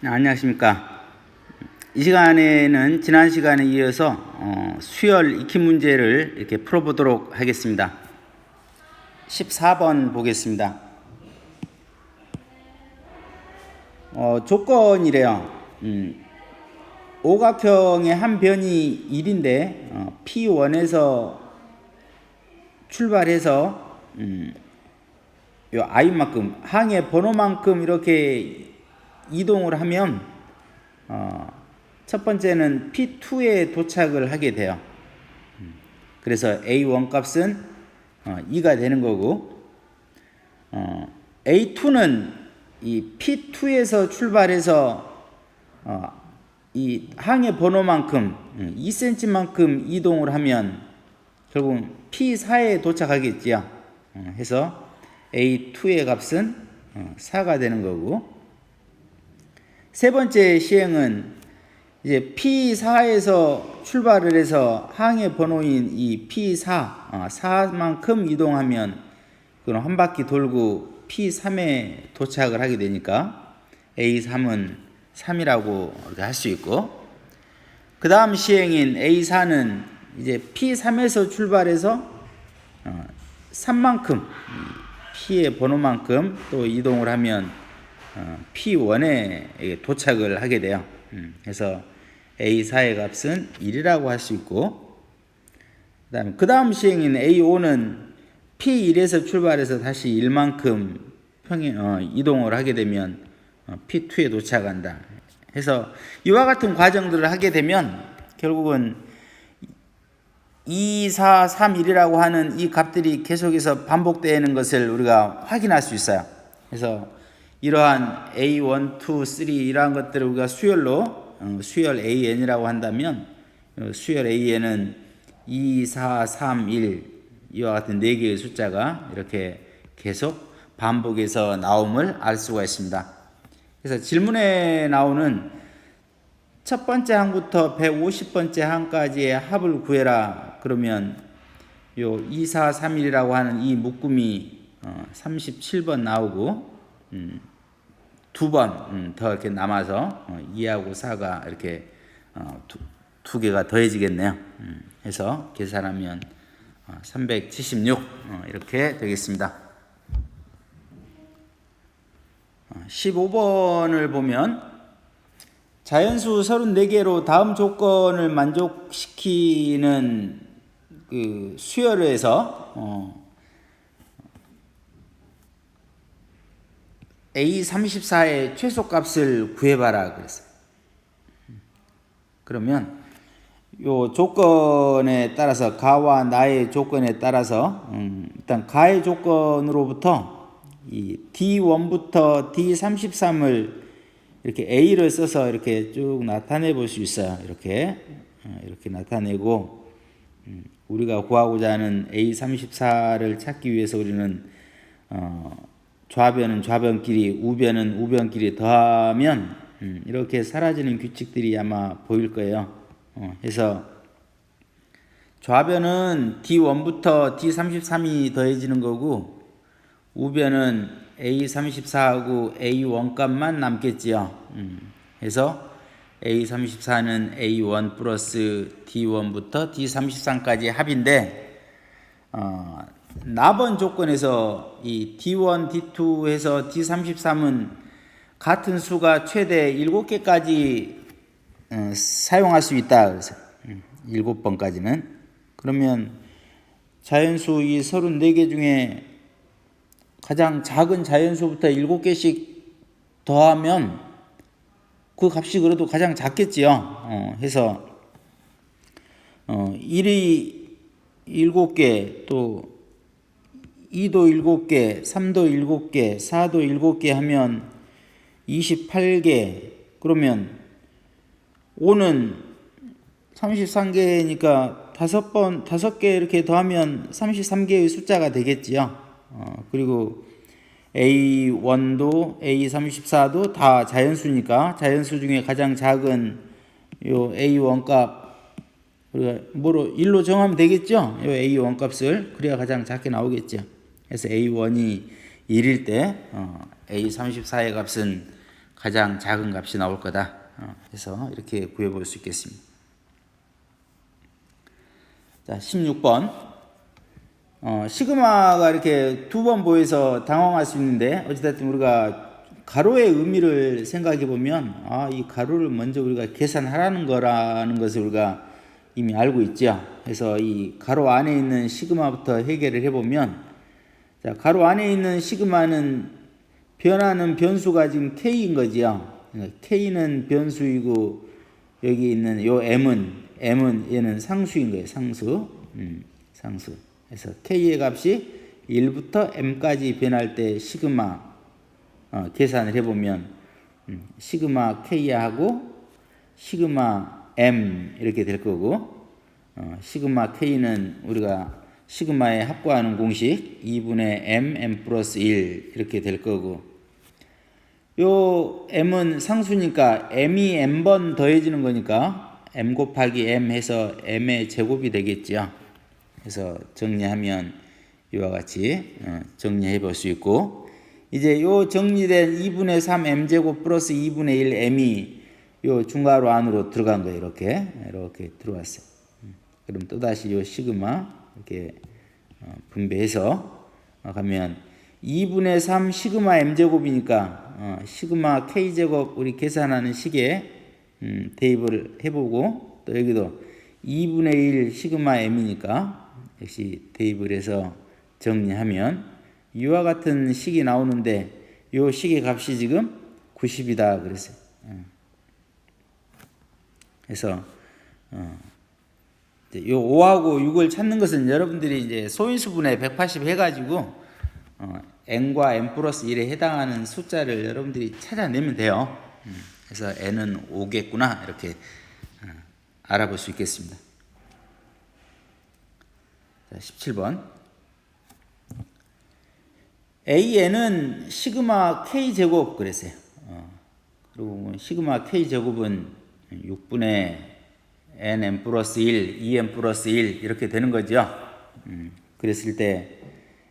안녕하십니까. 이 시간에는 지난 시간에 이어서 수열 익히 문제를 이렇게 풀어보도록 하겠습니다. 14번 보겠습니다. 조건이래요. 오각형의 한 변이 1인데 P1에서 출발해서 요 i만큼 항의 번호만큼 이렇게 이동을 하면 첫 번째는 P2에 도착을 하게 돼요. 그래서 A1 값은 2가 되는 거고, A2는 이 P2에서 출발해서 이 항의 번호만큼 2cm만큼 이동을 하면 결국은 P4에 도착하겠지요. 해서 A2의 값은 4가 되는 거고, 세 번째 시행은 이제 P4에서 출발을 해서 항의 번호인 이 P4, 4만큼 이동하면 그럼 한 바퀴 돌고 P3에 도착을 하게 되니까 A3은 3이라고 이렇게 할 수 있고, 그 다음 시행인 A4는 이제 P3에서 출발해서 3만큼 P의 번호만큼 또 이동을 하면 P1에 도착을 하게 돼요. 그래서 A4의 값은 1이라고 할 수 있고, 그 다음 시행인 A5는 P1에서 출발해서 다시 1만큼 이동을 하게 되면 P2에 도착한다. 해서 이와 같은 과정들을 하게 되면 결국은 2, 4, 3, 1이라고 하는 이 값들이 계속해서 반복되는 것을 우리가 확인할 수 있어요. 그래서 이러한 A1, 2, 3 이러한 것들을 우리가 수열로 수열 AN이라고 한다면 수열 AN은 2, 4, 3, 1 이와 같은 4개의 숫자가 이렇게 계속 반복해서 나옴을 알 수가 있습니다. 그래서 질문에 나오는 첫 번째 항부터 150번째 항까지의 합을 구해라. 그러면 요 2, 4, 3, 1이라고 하는 이 묶음이 37번 나오고 두 번 더 이렇게 남아서 2하고 4가 이렇게 두 개가 더해지겠네요. 해서 계산하면 376 이렇게 되겠습니다. 15번을 보면 자연수 34개로 다음 조건을 만족시키는 그 수열에서 A34의 최소값을 구해봐라 그랬어요. 그러면 요 조건에 따라서 가와 나의 조건에 따라서 일단 가의 조건으로부터 이 D1부터 D33을 이렇게 A를 써서 이렇게 쭉 나타내 볼 수 있어요. 이렇게 나타내고 우리가 구하고자 하는 A34를 찾기 위해서 우리는 좌변은 좌변끼리, 우변은 우변끼리 더하면 이렇게 사라지는 규칙들이 아마 보일 거예요. 해서 좌변은 D1부터 D33이 더해지는 거고, 우변은 A34하고 A1 값만 남겠지요. 해서 A34는 A1 플러스 D1부터 D33까지 합인데, 나번 조건에서 이 D1, D2 해서 D33은 같은 수가 최대 7개까지 사용할 수 있다. 그래서 7번까지는. 그러면 자연수 이 34개 중에 가장 작은 자연수부터 7개씩 더하면 그 값이 그래도 가장 작겠지요. 해서 1이 7개, 또 2도 7개, 3도 7개, 4도 7개 하면 28개. 그러면 5는 33개니까 5개 이렇게 더하면 33개의 숫자가 되겠지요. 그리고 A1도 A34도 다 자연수니까 자연수 중에 가장 작은 요 A1 값 우리가 뭐로 1로 정하면 되겠죠. 요 A1 값을 그래야 가장 작게 나오겠죠. 그래서 A1이 1일 때 A34의 값은 가장 작은 값이 나올 거다. 해서 이렇게 구해볼 수 있겠습니다. 자, 16번. 시그마가 이렇게 두 번 보여서 당황할 수 있는데, 어찌됐든 우리가 가로의 의미를 생각해 보면, 이 가로를 먼저 우리가 계산하라는 거라는 것을 우리가 이미 알고 있죠. 그래서 이 가로 안에 있는 시그마부터 해결을 해보면, 자, 가로 안에 있는 시그마는 변하는 변수가 지금 K인 거지요. K는 변수이고, 여기 있는 요 M은 얘는 상수인 거예요. 상수. 상수. 그래서 K의 값이 1부터 M까지 변할 때 시그마 계산을 해보면 시그마 K하고 시그마 M 이렇게 될 거고, 시그마 K는 우리가 시그마에 합과하는 공식 2분의 M 플러스 1 이렇게 될 거고, 요 M은 상수니까 M이 M번 더해지는 거니까 M 곱하기 M 해서 M의 제곱이 되겠죠. 그래서 정리하면 이와 같이 정리해 볼 수 있고, 이제 요 정리된 2분의 3 M제곱 플러스 2분의 1 M이 요 중괄호 안으로 들어간 거예요. 이렇게 들어왔어요. 그럼 또다시 요 시그마 이렇게 분배해서 가면 2분의 3 시그마 M제곱이니까 시그마 K제곱 우리 계산하는 식에 대입을 해보고, 또 여기도 2분의 1 시그마 M이니까 역시 대입을 해서 정리하면 이와 같은 식이 나오는데, 이 식의 값이 지금 90이다 그랬어요. 그래서 요 5하고 6을 찾는 것은 여러분들이 이제 소인수분해 180 해가지고 n과 n 플러스 1에 해당하는 숫자를 여러분들이 찾아내면 돼요. 그래서 n은 5겠구나 이렇게 알아볼 수 있겠습니다. 자, 17번. AN은 시그마 K제곱 그랬어요. 그리고 시그마 K제곱은 6분의 NN 플러스 1, 2N 플러스 1 이렇게 되는 거죠. 그랬을 때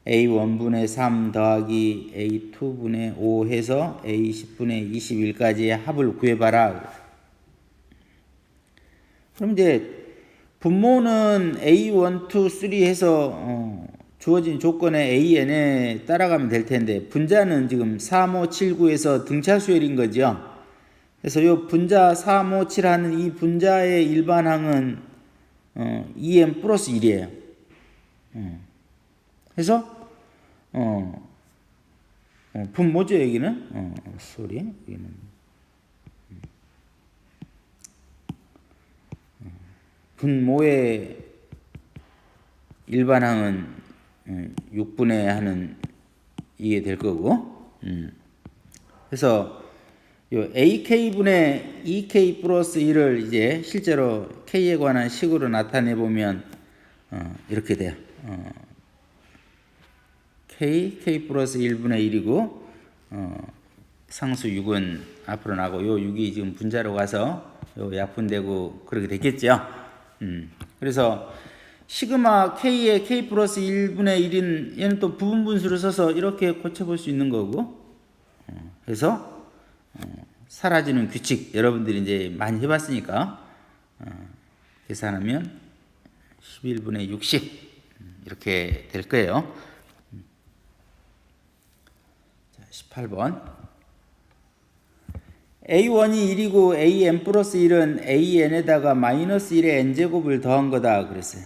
A1분의 3 더하기 A2분의 5 해서 A10분의 21까지의 합을 구해봐라. 그럼 이제 분모는 A1, 2, 3 해서 주어진 조건의 AN에 따라가면 될 텐데, 분자는 지금 3, 5, 7, 9에서 등차수열인 거죠. 그래서 이 분자 3, 5, 7 하는 이 분자의 일반항은 2n 플러스 1이에요. 그래서 분모죠 여기는. 여기는 분모의 일반항은 6분의 하는 이게 될 거고, 그래서 요 AK분의 EK 플러스 1을 이제 실제로 K에 관한 식으로 나타내 보면 이렇게 돼요. K 플러스 1분의 1이고, 상수 6은 앞으로 나고, 요 6이 지금 분자로 가서 요 약분되고 그렇게 됐겠죠. 그래서 시그마 K의 K 플러스 1분의 1인 얘는 또 부분 분수를 써서 이렇게 고쳐볼 수 있는 거고, 그래서 사라지는 규칙 여러분들이 이제 많이 해봤으니까 계산하면 11분의 60 이렇게 될 거예요. 자, 18번. A1이 1이고 AN 플러스 1은 AN에다가 마이너스 1의 N제곱을 더한 거다 그랬어요.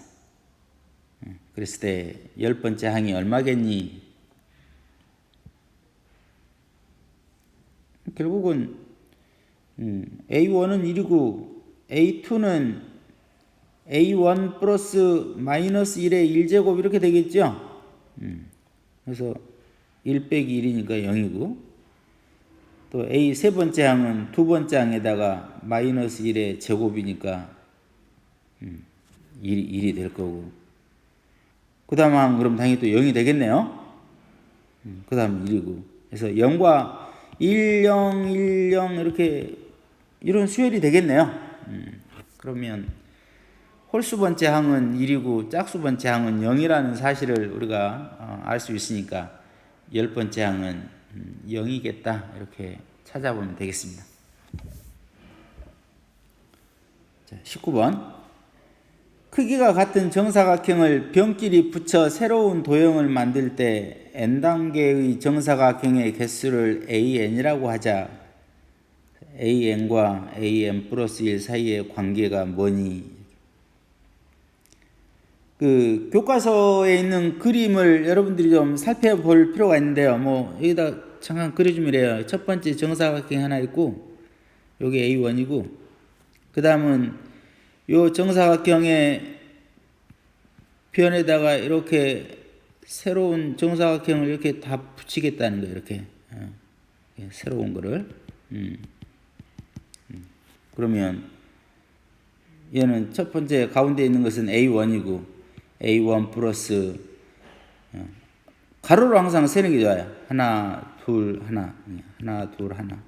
그랬을 때 10번째 항이 얼마겠니? 결국은 A1은 1이고 A2는 A1 플러스 마이너스 1의 1제곱 이렇게 되겠죠. 그래서 1 빼기 1이니까 0이고, 또 A 세 번째 항은 두 번째 항에다가 마이너스 1의 제곱이니까 1이 될 거고, 그 다음 항 그럼 당연히 또 0이 되겠네요. 그 다음 1이고, 그래서 0과 1, 0, 1, 0 이렇게 이런 수열이 되겠네요. 그러면 홀수 번째 항은 1이고 짝수 번째 항은 0이라는 사실을 우리가 알 수 있으니까 10번째 항은 0이겠다 이렇게 찾아보면 되겠습니다. 자, 19번. 크기가 같은 정사각형을 변끼리 붙여 새로운 도형을 만들 때 n단계의 정사각형의 개수를 an이라고 하자. an과 an 플러스 1 사이의 관계가 뭐니? 그 교과서에 있는 그림을 여러분들이 좀 살펴볼 필요가 있는데요. 뭐 여기다 잠깐 그려주면 이래요. 첫 번째 정사각형이 하나 있고 요게 A1이고 그 다음은 요 정사각형의 변에다가 이렇게 새로운 정사각형을 이렇게 다 붙이겠다는 거예요. 이렇게 새로운 거를 그러면 얘는 첫 번째 가운데 있는 것은 A1이고 A1 플러스 가로로 항상 세는 게 좋아요. 하나, 둘, 하나, 하나, 둘, 하나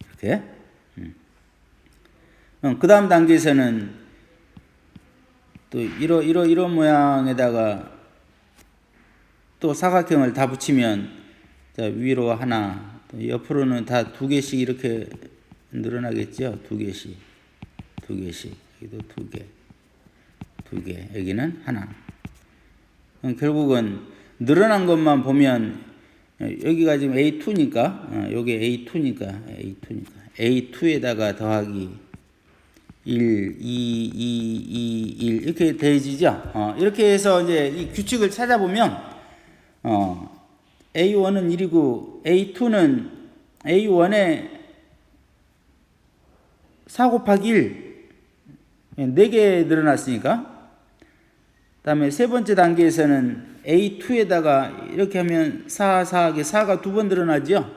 이렇게. 그 다음 단계에서는 또 이런 모양에다가 또 사각형을 다 붙이면 자, 위로 하나, 또 옆으로는 다 두 개씩 이렇게 늘어나겠죠. 두 개씩, 여기도 두 개, 여기는 하나. 결국은 늘어난 것만 보면 여기가 지금 A2니까 여기 A2니까 A2에다가 더하기 1, 2, 1 이렇게 되어지죠. 이렇게 해서 이제 이 규칙을 찾아보면 A1은 1이고 A2는 A1에 4 곱하기 1 4개 늘어났으니까 그 다음에 세 번째 단계에서는 A2에다가 이렇게 하면 4하게 4가 두 번 늘어나죠.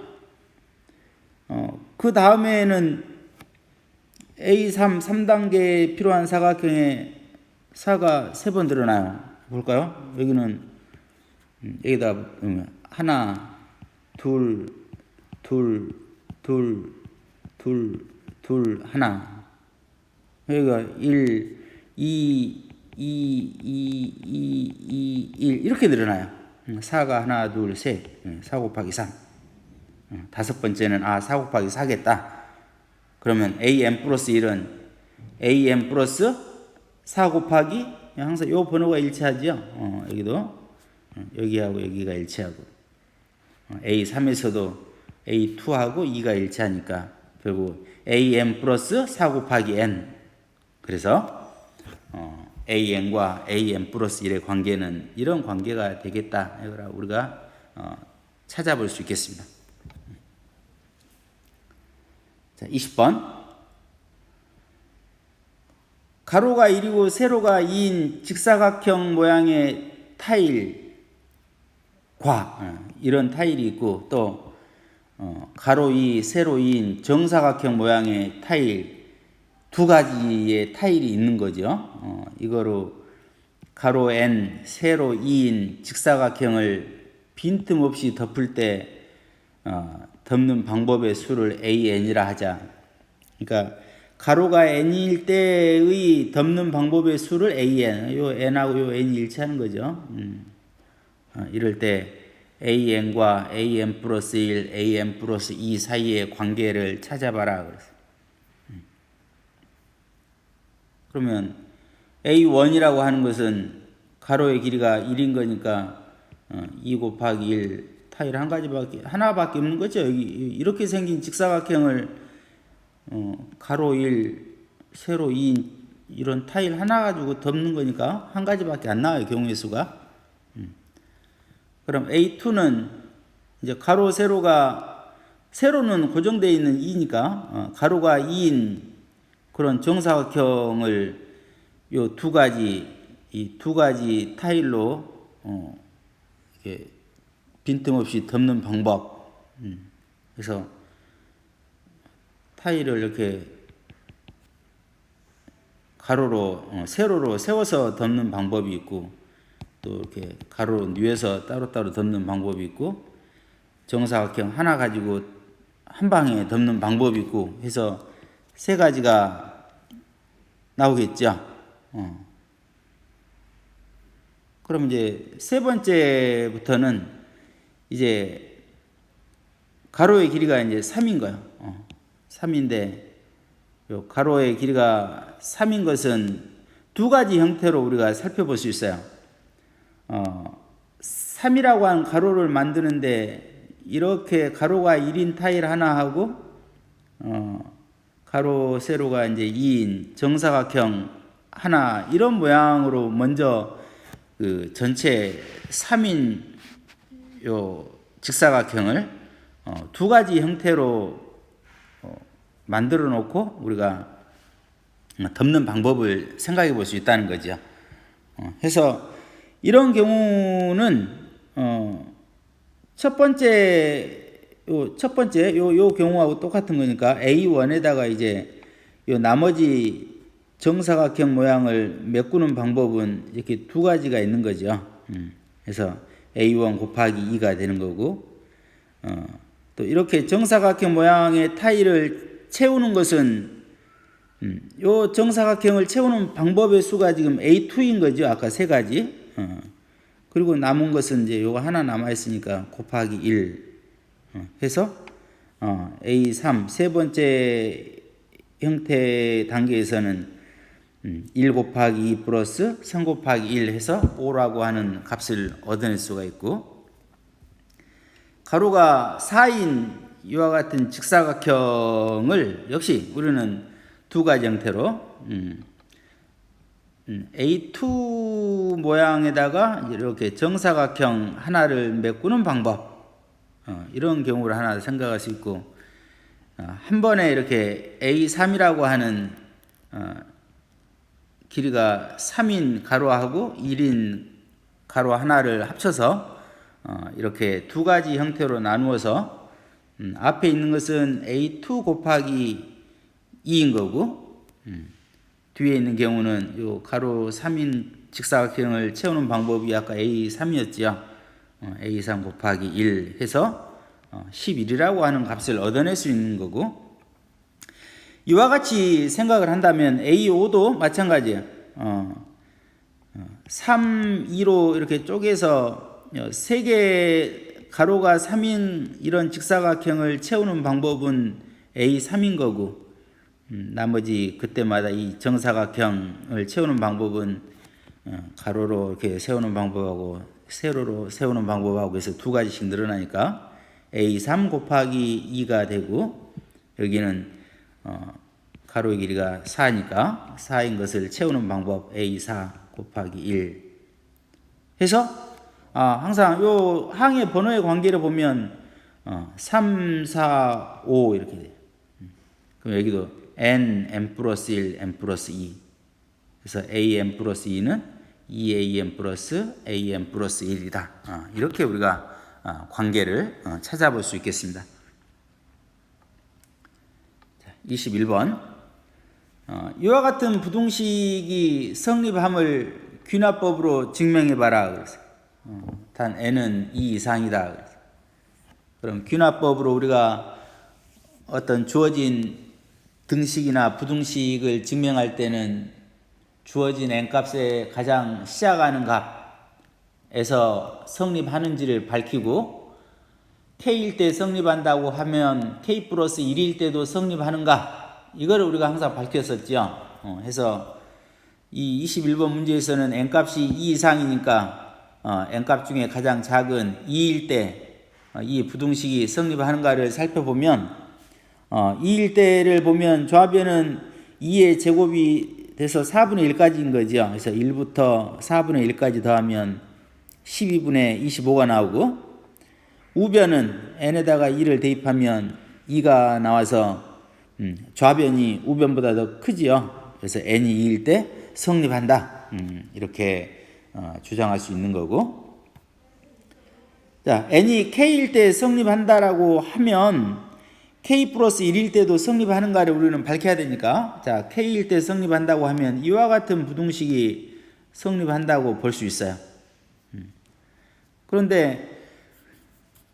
그 다음에는 A3, 3단계에 필요한 사각형에 4가 세 번 늘어나요. 볼까요? 여기는 여기다 하나, 둘, 하나. 여기가 1, 2, 1 이렇게 늘어나요. 4가 하나, 둘, 셋. 4 곱하기 3. 다섯 번째는 4 곱하기 4겠다. 그러면 an 플러스 1은 an 플러스 4 곱하기 항상 요 번호가 일치하죠. 여기도 여기하고 여기가 일치하고 A3에서도 A2하고 2가 일치하니까 결국 an 플러스 4 곱하기 n. 그래서 an과 an 플러스 1의 관계는 이런 관계가 되겠다. 우리가 찾아볼 수 있겠습니다. 자, 20번. 가로가 1이고 세로가 2인 직사각형 모양의 타일과 이런 타일이 있고 또 가로 2, 세로 2인 정사각형 모양의 타일 두 가지의 타일이 있는 거죠. 이거로 가로 n, 세로 2인 직사각형을 빈틈없이 덮을 때 덮는 방법의 수를 an이라 하자. 그러니까 가로가 n일 때의 덮는 방법의 수를 an, 요 n하고 요 n이 일치하는 거죠. 이럴 때 an과 an 플러스 1, an 플러스 2 사이의 관계를 찾아봐라. 그래서 그러면 A1이라고 하는 것은 가로의 길이가 1인 거니까 2 곱하기 1 타일 하나밖에 없는 거죠. 여기 이렇게 생긴 직사각형을 가로 1, 세로 2 이런 타일 하나 가지고 덮는 거니까 한 가지밖에 안 나와요. 경우의 수가. 그럼 A2는 이제 가로 세로는 고정되어 있는 2니까 가로가 2인 그런 정사각형을 이 두 가지 타일로 이렇게 빈틈없이 덮는 방법. 그래서 타일을 이렇게 가로로 세로로 세워서 덮는 방법이 있고 또 이렇게 가로로 뉘어서 따로따로 덮는 방법이 있고 정사각형 하나 가지고 한 방에 덮는 방법이 있고 해서 세 가지가 나오겠죠. 그럼 이제 세 번째부터는 이제 가로의 길이가 이제 3인 거예요. 3인데 요 가로의 길이가 3인 것은 두 가지 형태로 우리가 살펴볼 수 있어요. 3이라고 하는 가로를 만드는데 이렇게 가로가 1인 타일 하나 하고 가로 세로가 이제 2인 정사각형 하나 이런 모양으로 먼저 그 전체 3인 요 직사각형을 두 가지 형태로 만들어 놓고 우리가 덮는 방법을 생각해 볼 수 있다는 거죠. 해서 이런 경우는 첫 번째 요 경우하고 똑같은 거니까 A1에다가 이제 요 나머지 정사각형 모양을 메꾸는 방법은 이렇게 두 가지가 있는 거죠. 그래서 A1 곱하기 2가 되는 거고, 또 이렇게 정사각형 모양의 타일을 채우는 것은 요 정사각형을 채우는 방법의 수가 지금 A2인 거죠. 아까 세 가지. 그리고 남은 것은 이제 요거 하나 남아 있으니까 곱하기 1 해서 A3 세 번째 형태 단계에서는 1 곱하기 2 플러스 3 곱하기 1 해서 5라고 하는 값을 얻어낼 수가 있고, 가로가 4인 이와 같은 직사각형을 역시 우리는 두 가지 형태로 A2 모양에다가 이렇게 정사각형 하나를 메꾸는 방법, 이런 경우를 하나 생각할 수 있고, 한 번에 이렇게 A3이라고 하는 길이가 3인 가로하고 1인 가로 하나를 합쳐서 이렇게 두 가지 형태로 나누어서 앞에 있는 것은 A2 곱하기 2인 거고, 뒤에 있는 경우는 요 가로 3인 직사각형을 채우는 방법이 아까 A3이었죠. A3 곱하기 1 해서 11이라고 하는 값을 얻어낼 수 있는 거고, 이와 같이 생각을 한다면 A5도 마찬가지예요. 3, 2로 이렇게 쪼개서 세 개 가로가 3인 이런 직사각형을 채우는 방법은 A3인 거고, 나머지 그때마다 이 정사각형을 채우는 방법은 가로로 이렇게 세우는 방법하고 세로로 세우는 방법하고 해서 두 가지씩 늘어나니까 A3 곱하기 2가 되고, 여기는 가로의 길이가 4니까 4인 것을 채우는 방법 A4 곱하기 1 해서 항상 요 항의 번호의 관계를 보면 3, 4, 5 이렇게 돼요. 그럼 여기도 n, n 플러스 1, n 플러스 2 그래서 an 플러스 2는 2an 플러스 an 플러스 1이다. 이렇게 우리가 관계를 찾아볼 수 있겠습니다. 21번 이와 같은 부등식이 성립함을 귀납법으로 증명해봐라. 그래서 단 n은 2 이상이다. 그래서 그럼 귀납법으로 우리가 어떤 주어진 등식이나 부등식을 증명할 때는 주어진 n값의 가장 시작하는 값에서 성립하는지를 밝히고, k일 때 성립한다고 하면 k 플러스 1일 때도 성립하는가, 이거를 우리가 항상 밝혔었죠. 해서 이 21번 문제에서는 n값이 2 이상이니까 n값 중에 가장 작은 2일 때 이 부등식이 성립하는가를 살펴보면 2일 때를 보면 좌변은 2의 제곱이 돼서 4분의 1까지인 거죠. 그래서 1부터 4분의 1까지 더하면 12분의 25가 나오고, 우변은 n에다가 2를 대입하면 2가 나와서 좌변이 우변보다 더 크지요. 그래서 n이 2일 때 성립한다. 이렇게 주장할 수 있는 거고, 자, n이 k일 때 성립한다라고 하면 k 플러스 1일 때도 성립하는가를 우리는 밝혀야 되니까, 자, k일 때 성립한다고 하면 이와 같은 부등식이 성립한다고 볼 수 있어요. 그런데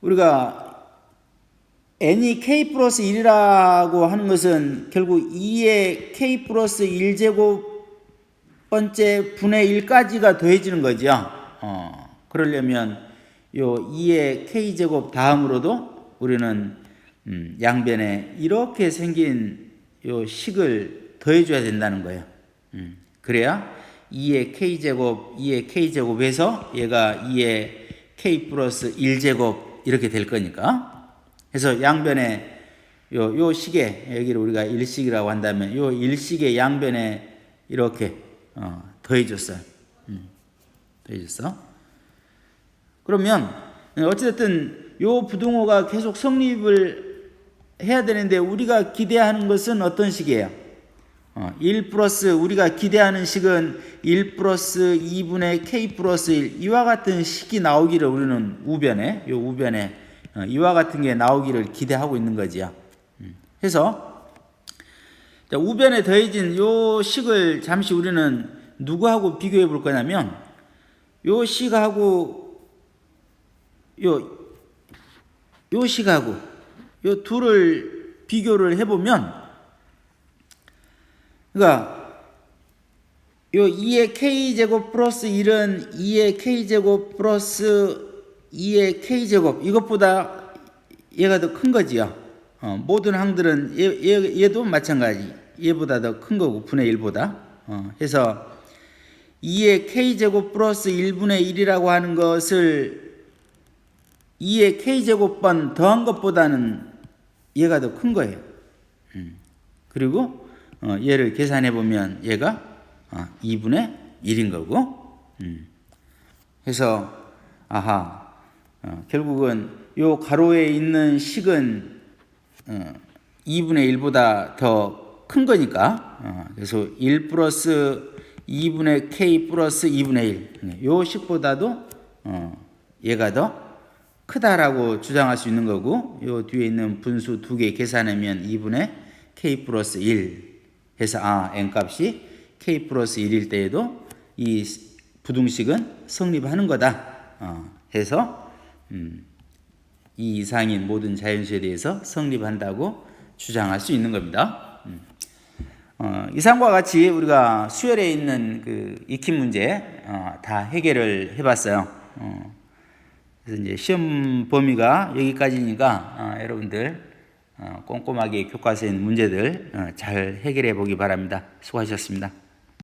우리가 n이 k 플러스 1이라고 하는 것은 결국 2의 k 플러스 1제곱 번째 분의 1까지가 더해지는 거죠. 그러려면 요 2의 k제곱 다음으로도 우리는 양변에 이렇게 생긴 요 식을 더해줘야 된다는 거예요. 그래야 2의 k제곱, 2의 k제곱에서 얘가 2의 k 플러스 1제곱 이렇게 될 거니까. 그래서 양변에 요 식에 여기를 우리가 일식이라고 한다면 요 일식의 양변에 이렇게 더해줬어요. 더해줬어. 그러면 어쨌든 요 부등호가 계속 성립을 해야 되는데 우리가 기대하는 것은 어떤 식이에요? 1 플러스 우리가 기대하는 식은 1 플러스 2분의 k 플러스 1 이와 같은 식이 나오기를 우리는 우변에 이와 같은 게 나오기를 기대하고 있는 거지요. 그래서 우변에 더해진 요 식을 잠시 우리는 누구하고 비교해 볼 거냐면 요 식하고 요 식하고 요 둘을 비교를 해보면 그러니까 요 2의 k제곱 플러스 1은 2의 k제곱 플러스 2의 k제곱 이것보다 얘가 더 큰 거지요. 모든 항들은 얘도 마찬가지 얘보다 더 큰 거고 분의 1보다 해서 2의 k제곱 플러스 1분의 1이라고 하는 것을 2의 k제곱번 더한 것보다는 얘가 더 큰 거예요. 그리고 얘를 계산해 보면 얘가 2분의 1인 거고 그래서 결국은 요 가로에 있는 식은 2분의 1보다 더 큰 거니까 그래서 1 플러스 2분의 k 플러스 2분의 1 요 식보다도 얘가 더 크다라고 주장할 수 있는 거고 요 뒤에 있는 분수 두 개 계산하면 2분의 k 플러스 1 해서 n값이 k 플러스 1일 때에도 이 부등식은 성립하는 거다 해서 이 이상인 모든 자연수에 대해서 성립한다고 주장할 수 있는 겁니다. 이상과 같이 우리가 수열에 있는 그 익힌 문제 다 해결을 해봤어요. 그래서 이제 시험 범위가 여기까지니까 여러분들 꼼꼼하게 교과서에 있는 문제들 잘 해결해 보기 바랍니다. 수고하셨습니다.